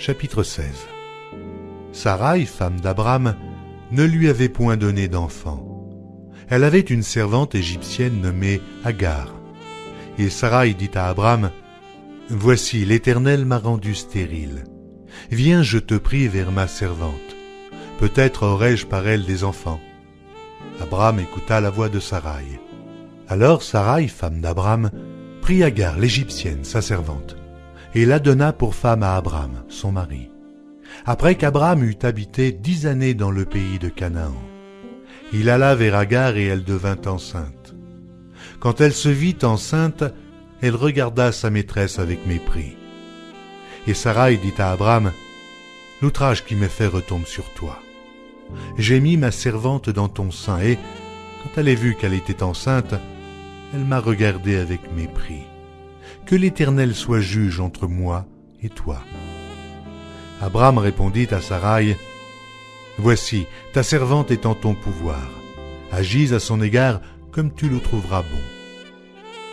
Chapitre 16. Sarai, femme d'Abram, ne lui avait point donné d'enfant. Elle avait une servante égyptienne nommée Agar. Et Sarai dit à Abram, « Voici, l'Éternel m'a rendu stérile. Viens, je te prie, vers ma servante. Peut-être aurai-je par elle des enfants. » Abram écouta la voix de Sarai. Alors Sarai, femme d'Abram, prit Agar, l'Égyptienne, sa servante, et la donna pour femme à Abram, son mari. Après qu'Abram eut habité 10 années dans le pays de Canaan, il alla vers Agar et elle devint enceinte. Quand elle se vit enceinte, elle regarda sa maîtresse avec mépris. Et Sarai dit à Abram, « L'outrage qui m'est fait retombe sur toi. J'ai mis ma servante dans ton sein et, quand elle a vu qu'elle était enceinte, elle m'a regardé avec mépris. Que l'Éternel soit juge entre moi et toi. » Abram répondit à Sarai, « Voici, ta servante est en ton pouvoir. Agis à son égard comme tu le trouveras bon. »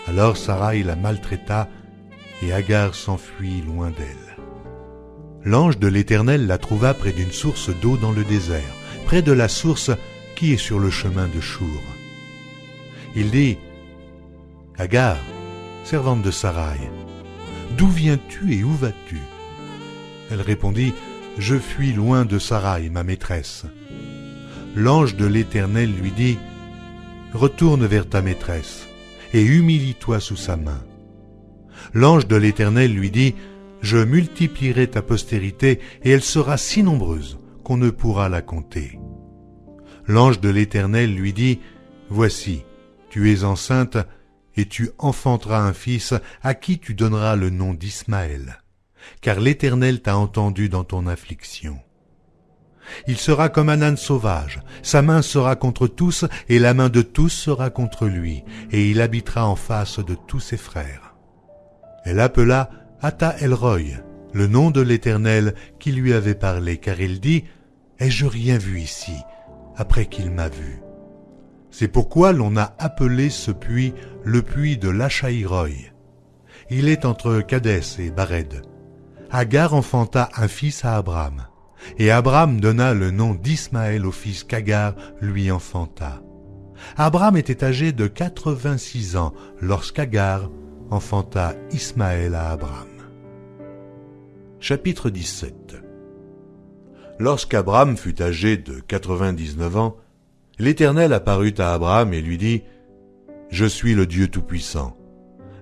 Alors Sarai la maltraita, et Agar s'enfuit loin d'elle. L'ange de l'Éternel la trouva près d'une source d'eau dans le désert, près de la source qui est sur le chemin de Chour. Il dit, « Agar, servante de Sarai, d'où viens-tu et où vas-tu » Elle répondit, « Je fuis loin de Sarai, ma maîtresse. » L'ange de l'Éternel lui dit, « Retourne vers ta maîtresse, et humilie-toi sous sa main. » L'ange de l'Éternel lui dit, « Je multiplierai ta postérité, et elle sera si nombreuse qu'on ne pourra la compter. » L'ange de l'Éternel lui dit, « Voici, tu es enceinte, et tu enfanteras un fils à qui tu donneras le nom d'Ismaël, car l'Éternel t'a entendu dans ton affliction. Il sera comme un âne sauvage, sa main sera contre tous, et la main de tous sera contre lui, et il habitera en face de tous ses frères. » Elle appela Ata El-Roy, le nom de l'Éternel qui lui avait parlé, car il dit, « Ai-je rien vu ici, après qu'il m'a vu ?» C'est pourquoi l'on a appelé ce puits le puits de Lachaïroï. Il est entre Kadès et Bared. Agar enfanta un fils à Abram, et Abram donna le nom d'Ismaël au fils qu'Agar lui enfanta. Abram était âgé de 86 ans lorsqu'Agar enfanta Ismaël à Abram. Chapitre 17. Lorsqu'Abram fut âgé de 99 ans, l'Éternel apparut à Abram et lui dit, « Je suis le Dieu Tout-Puissant.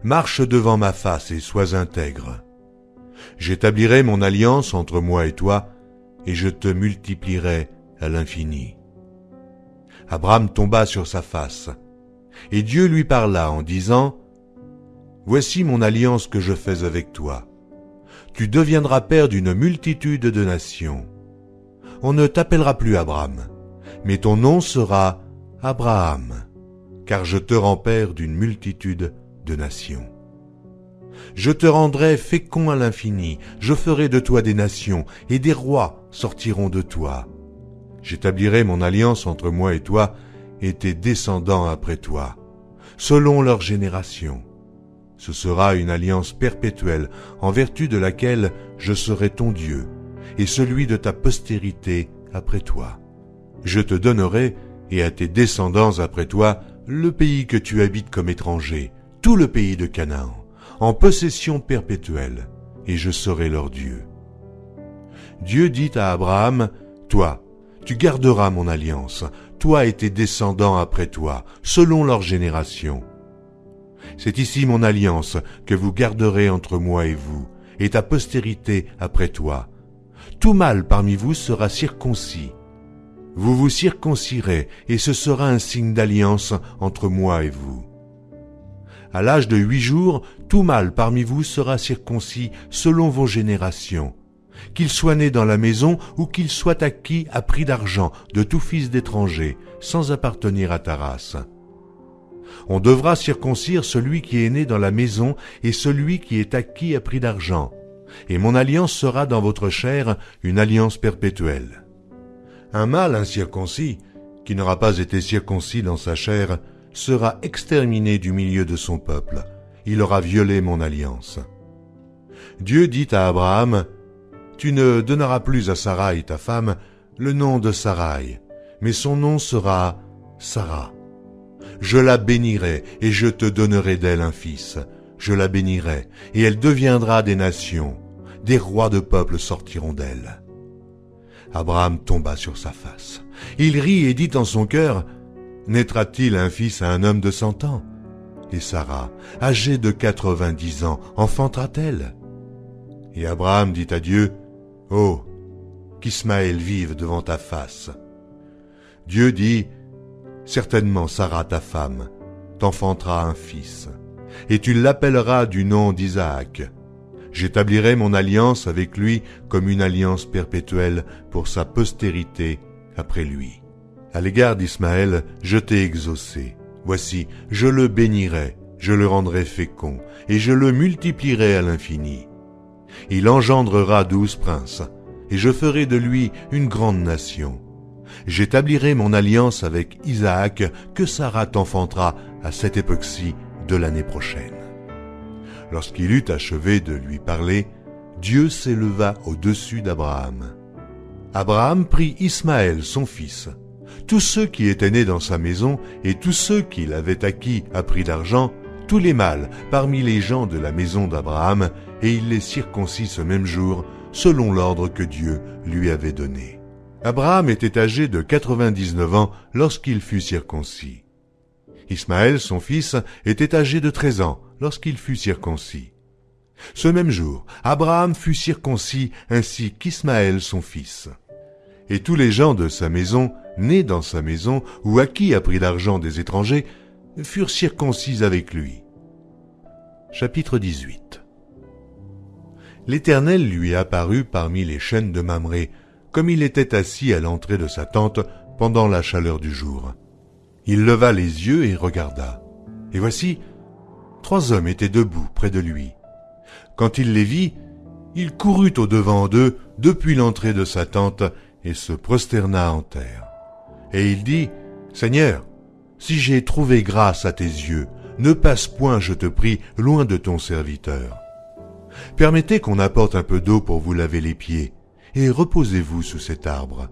Marche devant ma face et sois intègre. J'établirai mon alliance entre moi et toi, et je te multiplierai à l'infini. » Abram tomba sur sa face, et Dieu lui parla en disant, « Voici mon alliance que je fais avec toi. Tu deviendras père d'une multitude de nations. On ne t'appellera plus Abram, mais ton nom sera Abraham, car je te rends père d'une multitude de nations. Je te rendrai fécond à l'infini, je ferai de toi des nations, et des rois sortiront de toi. J'établirai mon alliance entre moi et toi, et tes descendants après toi, selon leur génération. Ce sera une alliance perpétuelle, en vertu de laquelle je serai ton Dieu, et celui de ta postérité après toi. Je te donnerai, et à tes descendants après toi, le pays que tu habites comme étranger, tout le pays de Canaan, en possession perpétuelle, et je serai leur Dieu. » Dieu dit à Abraham, « Toi, tu garderas mon alliance, toi et tes descendants après toi, selon leur génération. C'est ici mon alliance que vous garderez entre moi et vous, et ta postérité après toi. Tout mâle parmi vous sera circoncis. Vous vous circoncirez, et ce sera un signe d'alliance entre moi et vous. À l'âge de 8 jours, tout mâle parmi vous sera circoncis selon vos générations, qu'il soit né dans la maison ou qu'il soit acquis à prix d'argent de tout fils d'étranger, sans appartenir à ta race. On devra circoncire celui qui est né dans la maison et celui qui est acquis à prix d'argent, et mon alliance sera dans votre chair une alliance perpétuelle. Un mâle incirconcis, qui n'aura pas été circoncis dans sa chair, sera exterminé du milieu de son peuple. Il aura violé mon alliance. Dieu dit à Abraham, « tu ne donneras plus à Saraï ta femme le nom de Saraï, mais son nom sera Sarah. Je la bénirai et je te donnerai d'elle un fils. Je la bénirai et elle deviendra des nations. Des rois de peuples sortiront d'elle. Abraham tomba sur sa face. Il rit et dit en son cœur, naîtra-t-il un fils à un homme de 100 ans? Et Sarah, âgée de 90 ans, enfantera-t-elle? Et Abraham dit à Dieu, oh, qu'Ismaël vive devant ta face. Dieu dit, certainement Sarah ta femme t'enfantera un fils, et tu l'appelleras du nom d'Isaac. J'établirai mon alliance avec lui comme une alliance perpétuelle pour sa postérité après lui. À l'égard d'Ismaël, je t'ai exaucé. Voici, je le bénirai, je le rendrai fécond, et je le multiplierai à l'infini. Il engendrera 12 princes, et je ferai de lui une grande nation. J'établirai mon alliance avec Isaac que Sarah t'enfantera à cette époque-ci de l'année prochaine. Lorsqu'il eut achevé de lui parler, Dieu s'éleva au-dessus d'Abraham. Abraham prit Ismaël, son fils, tous ceux qui étaient nés dans sa maison et tous ceux qu'il avait acquis à prix d'argent, tous les mâles parmi les gens de la maison d'Abraham, et il les circoncit ce même jour, selon l'ordre que Dieu lui avait donné. Abraham était âgé de 99 ans lorsqu'il fut circoncis. Ismaël, son fils, était âgé de 13 ans lorsqu'il fut circoncis. Ce même jour, Abraham fut circoncis ainsi qu'Ismaël, son fils. Et tous les gens de sa maison, nés dans sa maison ou acquis à prix d'argent des étrangers, furent circoncis avec lui. Chapitre 18. L'Éternel lui apparut parmi les chênes de Mamré, comme il était assis à l'entrée de sa tente pendant la chaleur du jour. Il leva les yeux et regarda. Et voici, 3 hommes étaient debout près de lui. Quand il les vit, il courut au-devant d'eux depuis l'entrée de sa tente et se prosterna en terre. Et il dit, « Seigneur, si j'ai trouvé grâce à tes yeux, ne passe point, je te prie, loin de ton serviteur. Permettez qu'on apporte un peu d'eau pour vous laver les pieds, et reposez-vous sous cet arbre.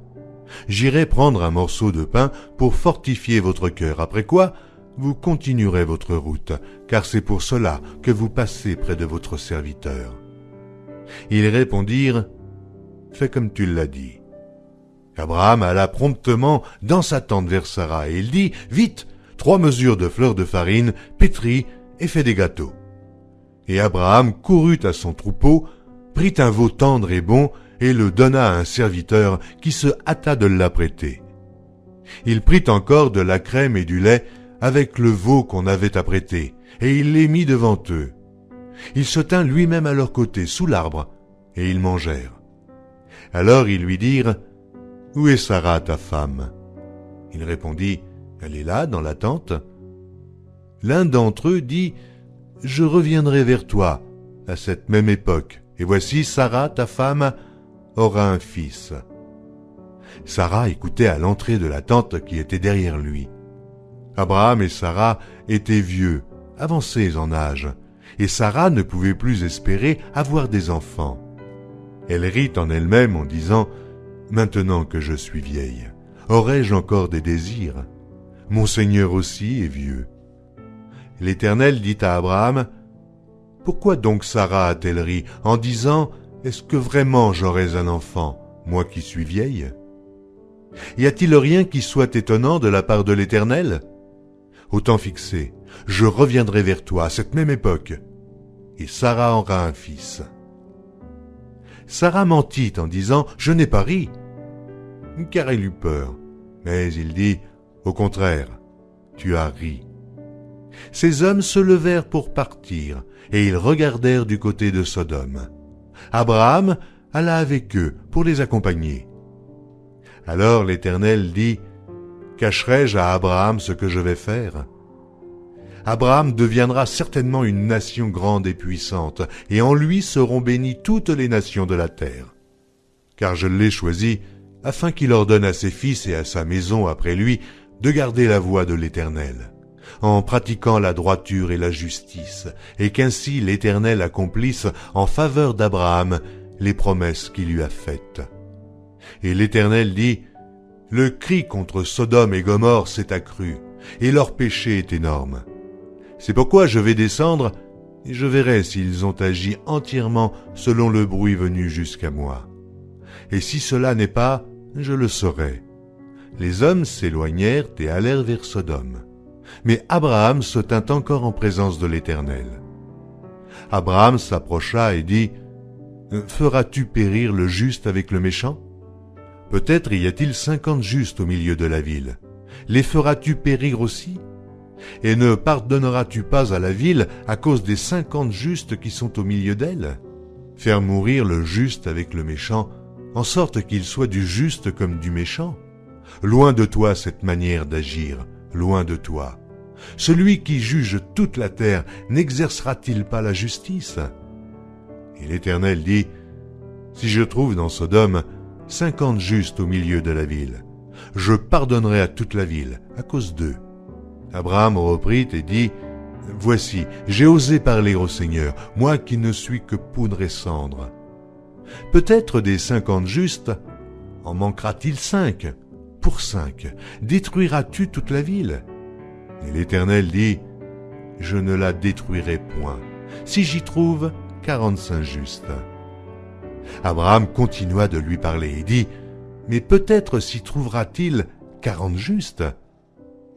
J'irai prendre un morceau de pain pour fortifier votre cœur, après quoi vous continuerez votre route, car c'est pour cela que vous passez près de votre serviteur. » Ils répondirent, « Fais comme tu l'as dit. » Abraham alla promptement dans sa tente vers Sarah, et il dit, « Vite, 3 mesures de fleur de farine, pétris et fais des gâteaux. » Et Abraham courut à son troupeau, prit un veau tendre et bon, et le donna à un serviteur qui se hâta de l'apprêter. Il prit encore de la crème et du lait avec le veau qu'on avait apprêté, et il les mit devant eux. Il se tint lui-même à leur côté, sous l'arbre, et ils mangèrent. Alors ils lui dirent, « Où est Sarah, ta femme ?» Il répondit, « Elle est là, dans la tente. » L'un d'entre eux dit, « Je reviendrai vers toi à cette même époque, et voici Sarah, ta femme, aura un fils. » Sarah écoutait à l'entrée de la tente qui était derrière lui. Abraham et Sarah étaient vieux, avancés en âge, et Sarah ne pouvait plus espérer avoir des enfants. Elle rit en elle-même en disant, « Maintenant que je suis vieille, aurai-je encore des désirs? Mon Seigneur aussi est vieux. » L'Éternel dit à Abraham, « Pourquoi donc Sarah a-t-elle ri en disant, « Est-ce que vraiment j'aurai un enfant, moi qui suis vieille? » Y a-t-il rien qui soit étonnant de la part de l'Éternel? Au temps fixé, je reviendrai vers toi à cette même époque, et Sarah aura un fils. » Sarah mentit en disant, « Je n'ai pas ri. » Car elle eut peur. Mais il dit, « Au contraire, tu as ri. » Ces hommes se levèrent pour partir, et ils regardèrent du côté de Sodome. Abraham alla avec eux pour les accompagner. Alors l'Éternel dit, « Cacherai-je à Abraham ce que je vais faire? Abraham deviendra certainement une nation grande et puissante, et en lui seront bénies toutes les nations de la terre. Car je l'ai choisi afin qu'il ordonne à ses fils et à sa maison après lui de garder la voie de l'Éternel, en pratiquant la droiture et la justice, et qu'ainsi l'Éternel accomplisse en faveur d'Abraham les promesses qu'il lui a faites. Et l'Éternel dit, « Le cri contre Sodome et Gomorrhe s'est accru, et leur péché est énorme. C'est pourquoi je vais descendre, et je verrai s'ils ont agi entièrement selon le bruit venu jusqu'à moi. Et si cela n'est pas, je le saurai. » Les hommes s'éloignèrent et allèrent vers Sodome. Mais Abraham se tint encore en présence de l'Éternel. Abraham s'approcha et dit, « Feras-tu périr le juste avec le méchant? Peut-être y a-t-il 50 justes au milieu de la ville. Les feras-tu périr aussi? Et ne pardonneras-tu pas à la ville à cause des 50 justes qui sont au milieu d'elle? Faire mourir le juste avec le méchant, en sorte qu'il soit du juste comme du méchant. Loin de toi cette manière d'agir, loin de toi. Celui qui juge toute la terre n'exercera-t-il pas la justice? » Et l'Éternel dit, « Si je trouve dans Sodome 50 justes au milieu de la ville, je pardonnerai à toute la ville à cause d'eux. » Abraham reprit et dit, « Voici, j'ai osé parler au Seigneur, moi qui ne suis que poudre et cendre. Peut-être des 50 justes, en manquera-t-il 5? Pour 5, détruiras-tu toute la ville? » Et l'Éternel dit, « Je ne la détruirai point, si j'y trouve 45 justes. » Abraham continua de lui parler et dit, « Mais peut-être s'y trouvera-t-il 40 justes? »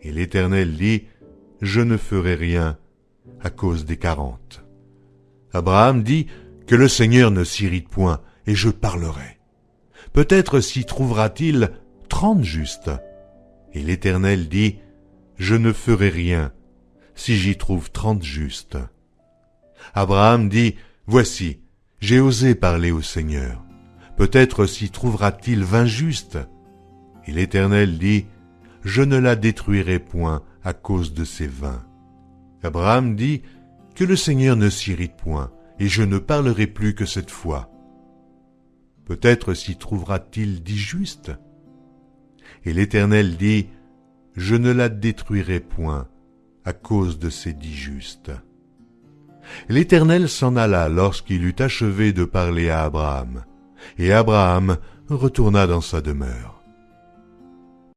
Et l'Éternel dit, « Je ne ferai rien à cause des 40. » Abraham dit, « Que le Seigneur ne s'irrite point, et je parlerai. Peut-être s'y trouvera-t-il 30 justes. » Et l'Éternel dit, « Je ne ferai rien si j'y trouve 30 justes. » Abraham dit, « Voici, j'ai osé parler au Seigneur. Peut-être s'y trouvera-t-il 20 justes. » Et l'Éternel dit, « Je ne la détruirai point à cause de ces 20. » Abraham dit, « Que le Seigneur ne s'irrite point, et je ne parlerai plus que cette fois. Peut-être s'y trouvera-t-il 10 justes. » Et l'Éternel dit, « Je ne la détruirai point à cause de ces 10 justes. » L'Éternel s'en alla lorsqu'il eut achevé de parler à Abraham, et Abraham retourna dans sa demeure.